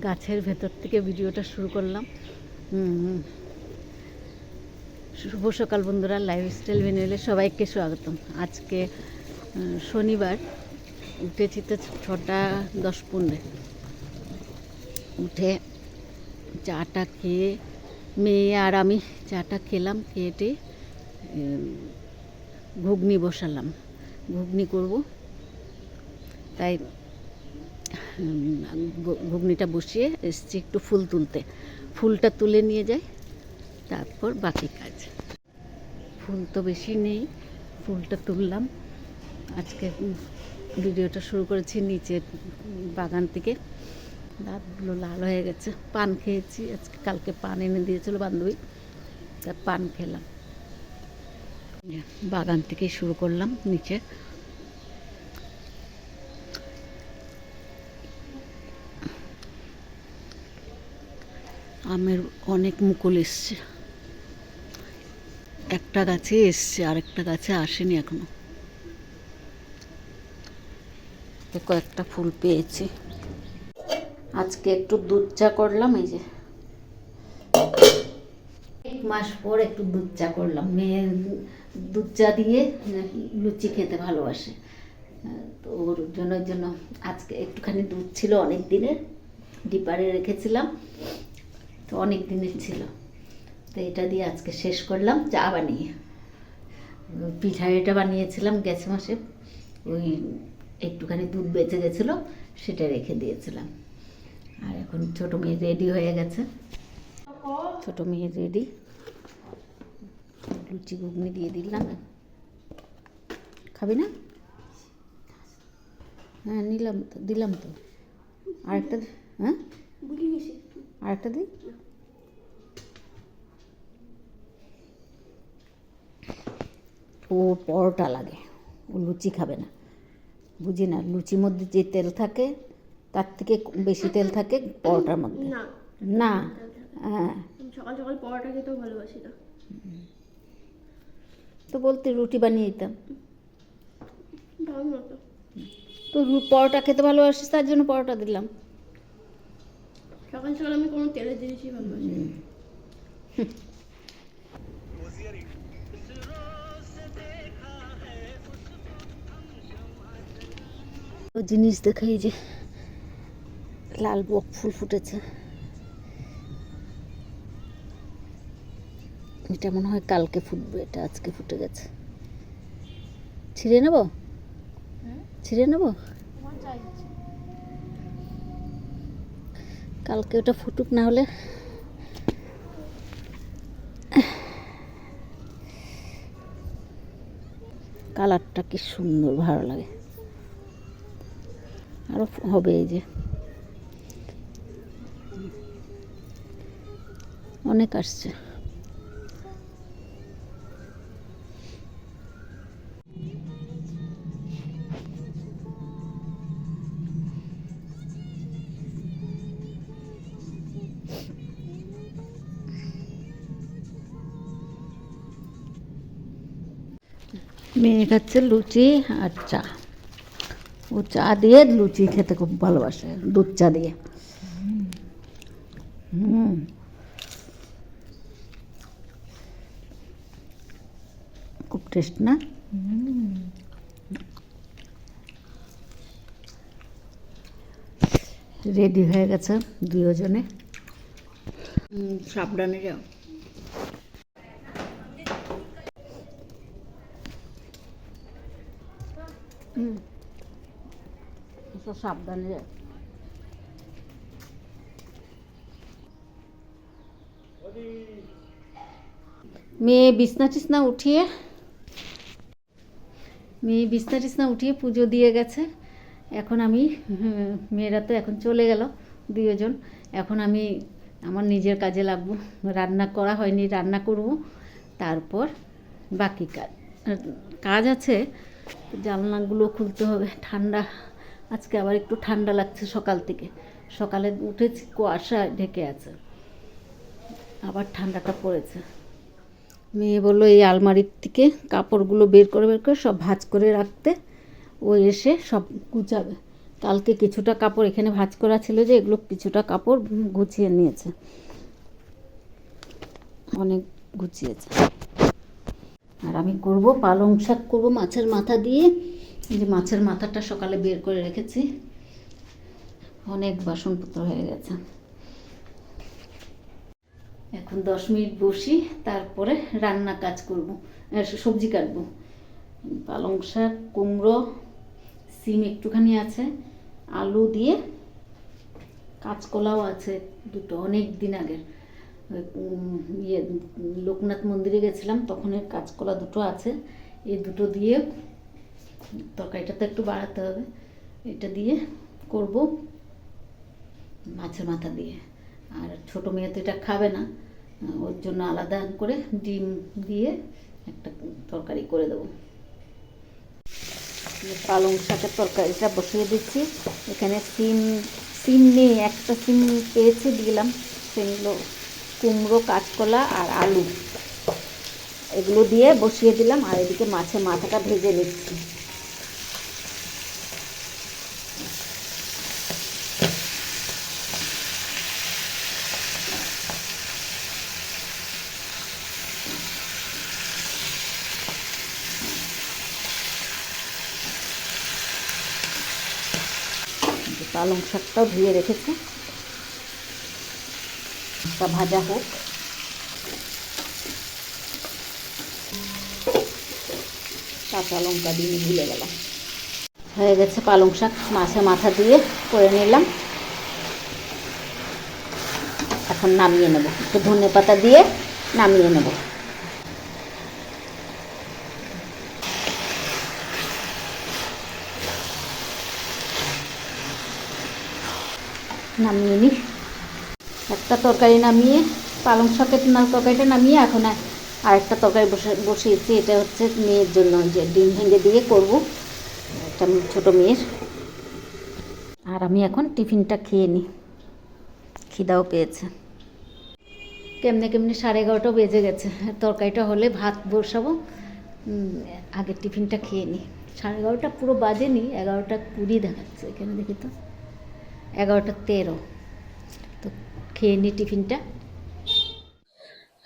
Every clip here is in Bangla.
গাছের ভেতর থেকে ভিডিওটা শুরু করলাম। শুভ সকাল বন্ধুরা, লাইফস্টাইল ম্যানুয়ালে সবাইকে স্বাগতম। আজকে শনিবার, উঠেছি তো 6:10 উঠে চাটা খেয়ে মেয়ে আর আমি চাটা খেলাম, খেয়ে ঘুগনি বসালাম, ঘুগনি করব। তাই ঘুগনিটা বসিয়ে এসছি একটু ফুল তুলতে। ফুলটা তুলে নিয়ে যাই, তারপর বাকি কাজ। ফুল তো বেশি নেই, ফুলটা তুললাম। আজকে ভিডিওটা শুরু করেছি নিচে বাগান থেকে। দাঁতগুলো লাল হয়ে গেছে, পান খেয়েছি আজকে। কালকে পান এনে দিয়েছিল বান্ধবী, তা পান খেলাম। বাগান থেকেই শুরু করলাম নিচে। আমের অনেক মুকুল এসছে, একটা গাছে এসছে, আরেকটা গাছে আসেনি এখনো। কয়েকটা ফুল পেয়েছি। আজকে একটু দুধ চা করলাম। এই যে 1 মাস পর একটু দুধ চা করলাম। মেয়ে দুধ চা দিয়ে লুচি খেতে ভালোবাসে, তো ওর জন্য আজকে একটুখানি দুধ ছিল অনেক দিনের, ডিপারে রেখেছিলাম, তো অনেক দিনের ছিল, তো এটা দিয়ে আজকে শেষ করলাম চা বানিয়ে। পিঠা এটা বানিয়েছিলাম গেছে মাসে, ওই একটুখানি দুধ বেঁচে গেছিলো, সেটা রেখে দিয়েছিলাম। আর এখন ছোটো মেয়ে রেডি হয়ে গেছে, ছোটো মেয়ে রেডি। লুচি ঘুগনি দিয়ে দিলাম। খাবি না? হ্যাঁ নিলাম তো, দিলাম তো। আরেকটা, হ্যাঁ আরেকটা দিই। ও পরোটা লাগে, ও লুচি খাবে না, বুঝি না। লুচির মধ্যে যে তেল থাকে তার থেকে বেশি তেল থাকে পরোটার মধ্যে। না হ্যাঁ, সকাল সকাল পরোটা খেতেও ভালোবাসি না, তো বলতে রুটি বানিয়ে দিতাম। তো পরোটা খেতে ভালোবাসিস, তার জন্য পরোটা দিলাম। সকাল সকাল আমি কোনো তেলের জিনিসই ভালোবাসি না। জিনিস দেখাই, যে লাল বক ফুল ফুটেছে। এটা মনে হয় কালকে ফুটবে, এটা আজকে ফুটে গেছে। ছিঁড়ে নেব, ছিঁড়ে নেব, কালকে ওটা ফুটুক, না হলে কালারটা কি সুন্দর, ভালো লাগে। আরো হবে, এই যে অনেক আসছে। মেয়ে খাচ্ছে লুচি আর চা। ও চা দিয়ে লুচি খেতে খুব ভালোবাসে, দুধ চা দিয়ে। খুব টেস্ট না? রেডি হয়ে গেছে দুজনে। সাবধানে যাও। সাবধানে যাও। মেয়ে বিছনা টিছনা উঠিয়ে পুজো দিয়ে গেছে। এখন আমি, মেয়েরা তো এখন চলে গেল দুজন, এখন আমি আমার নিজের কাজে লাগবো। রান্না করা হয়নি, রান্না করব, তারপর বাকি কাজ আছে। জানলাগুলো খুলতে হবে। ঠান্ডা, আজকে আবার একটু ঠান্ডা লাগছে সকাল থেকে। সকালে উঠেছি কুয়াশা ঢেকে আছে, আবার ঠান্ডাটা পড়েছে। মেয়ে বললো এই আলমারির থেকে কাপড়গুলো বের করে সব ভাঁজ করে রাখতে, ও এসে সব গুছাবে। কালকে কিছুটা কাপড় এখানে ভাঁজ করা ছিল, যে এগুলো কিছুটা কাপড় গুছিয়ে নিয়েছে, অনেক গুছিয়েছে। আর আমি করব পালং শাক, করব মাছের মাথা দিয়ে। এই যে মাছের মাথাটা সকালে বের করে রেখেছি, অনেক বাসনপত্র হয়ে গেছে। এখন 10 মিনিট বসি, তারপরে রান্না কাজ করব, সবজি কাটবো। পালং শাক, কুমড়ো, সিম একটুখানি আছে, আলু দিয়ে, কাঁচকলাও আছে দুটো, অনেক দিন আগের লোকনাথ মন্দিরে গেছিলাম তখনের কাঁচকলা দুটো আছে। এই দুটো দিয়ে তরকারিটা তো একটু বাড়াতে হবে, এটা দিয়ে করব মাছের মাথা দিয়ে। আর ছোটো মেয়ে তো এটা খাবে না, ওর জন্য আলাদা করে ডিম দিয়ে একটা তরকারি করে দেবো। পালং শাকের তরকারিটা বসিয়ে দিচ্ছি। এখানে সিম নেই, একটা সিম পেয়েছি, দিলাম। সেগুলো কুমড়ো, কাঁচকলা আর আলু এগুলো দিয়ে বসিয়ে দিলাম। আর এদিকে মাছের মাথাটা ভেজে নিচ্ছি। পালং শাকটাও ধুয়ে রেখেছি, তা ভাজা হোক। কাঁচা লঙ্কা দিয়ে ভুলে গেলাম। হয়ে গেছে পালং শাক মাছের মাথা দিয়ে করে নিলাম। এখন নামিয়ে নেব, একটু ধনেপাতা দিয়ে নামিয়ে নেব। নামিয়ে নিই একটা তরকারি, নামিয়ে পালং শাকের তরকারিটা নামিয়ে এখন আরেকটা তরকারি বসিয়েছি। এটা হচ্ছে মেয়ের জন্য, যে ডিম ভেঙে দিয়ে করব, একটা ছোটো মেয়ের। আর আমি এখন টিফিনটা খেয়ে নিই, খিদাও পেয়েছে। কেমনে 11:30 বেজে গেছে। তরকারিটা হলে ভাত বসাবো, আগে টিফিনটা খেয়ে নিই। 11:30 পুরো বাজেনি, 11:20 দেখাচ্ছে এখানে, দেখি তো 11:13। তো খেয়ে নিই টিফিনটা।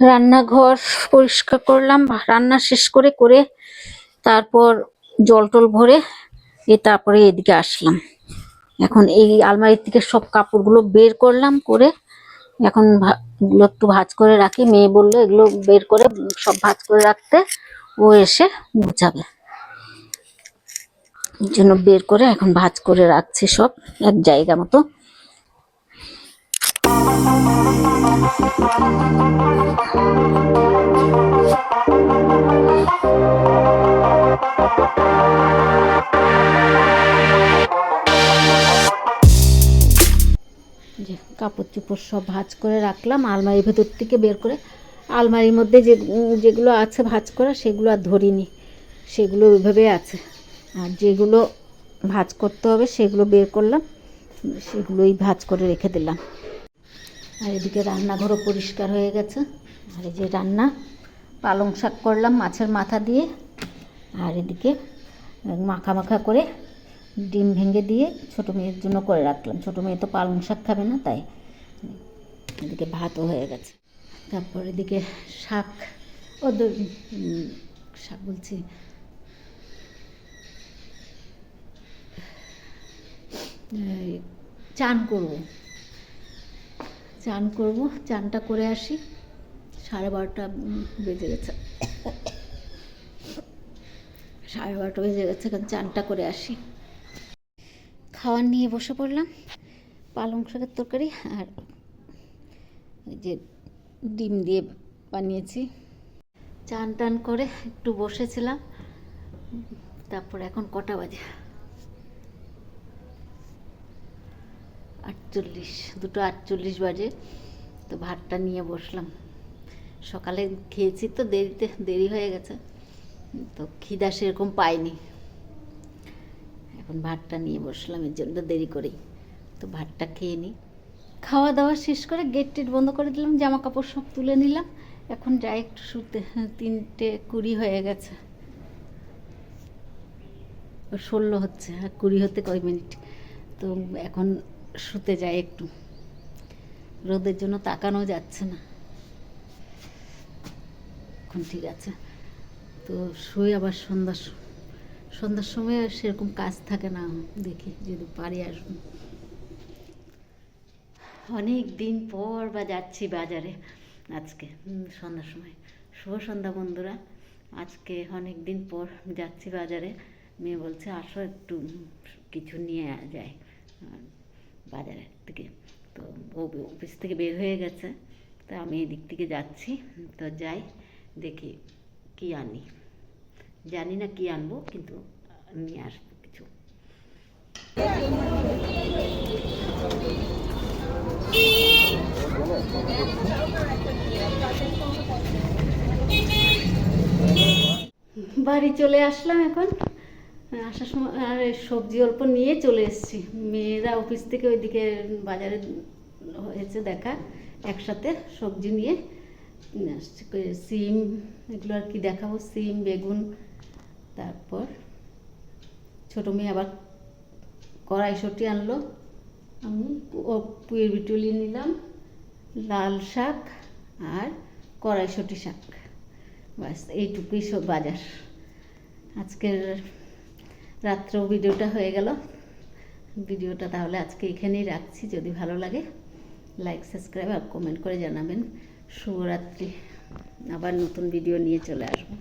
রান্নাঘর পরিষ্কার করলাম, রান্না শেষ করে তারপর জল টল ভরে তারপরে এদিকে আসলাম। এখন এই আলমারির থেকে সব কাপড়গুলো বের করলাম, করে এখন এগুলো একটু ভাঁজ করে রাখি। মেয়ে বললো এগুলো বের করে সব ভাঁজ করে রাখতে, ও এসে গুছাবে। এই জন্য বের করে এখন ভাঁজ করে রাখছি সব এক জায়গা মতো। যে কাপড় চোপড় সব ভাঁজ করে রাখলাম আলমারির ভেতর থেকে বের করে। আলমারির মধ্যে যেগুলো আছে ভাঁজ করা, সেগুলো আর ধরিনি, সেগুলো ওইভাবে আছে। আর যেগুলো ভাঁজ করতে হবে সেগুলো বের করলাম, সেগুলোই ভাঁজ করে রেখে দিলাম। আর এদিকে রান্নাঘরও পরিষ্কার হয়ে গেছে। আর এই যে রান্না, পালং শাক করলাম মাছের মাথা দিয়ে, আর এদিকে মাখা মাখা করে ডিম ভেঙে দিয়ে ছোটো মেয়ের জন্য করে রাখলাম। ছোটো মেয়ে তো পালং শাক খাবে না, তাই এদিকে ভাতও হয়ে গেছে। তারপর এদিকে শাক, শাক বলছি, চান করব, চানটা করে আসি। 12:30 বেজে গেছে, 12:30 বেজে গেছে, কারণ চানটা করে আসি। খাওয়ার নিয়ে বসে পড়লাম, পালং শাকের তরকারি আর এই যে ডিম দিয়ে বানিয়েছি। চান টান করে একটু বসেছিলাম। তারপর এখন কটা বাজে, 2:48 বাজে। তো ভাতটা নিয়ে বসলাম। সকালে খেয়েছি তো দেরি হয়ে গেছে, তো খিদা সেরকম পাইনি। এখন ভাতটা নিয়ে বসলাম, এর জন্য দেরি করেই। তো ভাতটা খেয়ে নিই। খাওয়া দাওয়া শেষ করে গেট টেট বন্ধ করে দিলাম, জামা কাপড় সব তুলে নিলাম। এখন যাই একটু শুতে। 3:20 হয়ে গেছে, 16 হচ্ছে, আর 20 হতে কয় মিনিট। তো এখন শুতে যাই একটু, রোদের জন্য তাকানো যাচ্ছে না। এখন ঠিক আছে, তো শুয়ে আবার সন্ধ্যার সময় সেরকম কাজ থাকে না, দেখি যদি পারি আসবো। অনেক দিন পর বা যাচ্ছি বাজারে আজকে সন্ধ্যার সময়। শুভ সন্ধ্যা বন্ধুরা, আজকে অনেক দিন পর যাচ্ছি বাজারে। মেয়ে বলছে আসো একটু কিছু নিয়ে যায় বাজারের থেকে। তো ও অফিস থেকে বের হয়ে গেছে, তো আমি এদিক থেকে যাচ্ছি। তো যাই, দেখি কি আনি, জানি না কি আনবো, কিন্তু নিয়ে আসবো কিছু। বাড়ি চলে আসলাম এখন। আসার সময় আর সবজি অল্প নিয়ে চলে এসেছি। মেয়েরা অফিস থেকে ওইদিকে বাজারে হয়েছে দেখা, একসাথে সবজি নিয়ে আসছে। সিম, এগুলো আর কি দেখাবো, সিম, বেগুন, তারপর ছোটো মেয়ে আবার কড়াইশুঁটি আনলো, আমি পুঁইয়ের বিটুলি নিলাম, লাল শাক আর কড়াইশুঁটি শাক, ব্যাস এইটুকুই সব বাজার। আজকের রাত্রেও ভিডিওটা হয়ে গেল। ভিডিওটা তাহলে আজকে এখানেই রাখছি। যদি ভালো লাগে লাইক, সাবস্ক্রাইব আর কমেন্ট করে জানাবেন। শুভরাত্রি। আবার নতুন ভিডিও নিয়ে চলে আসবো।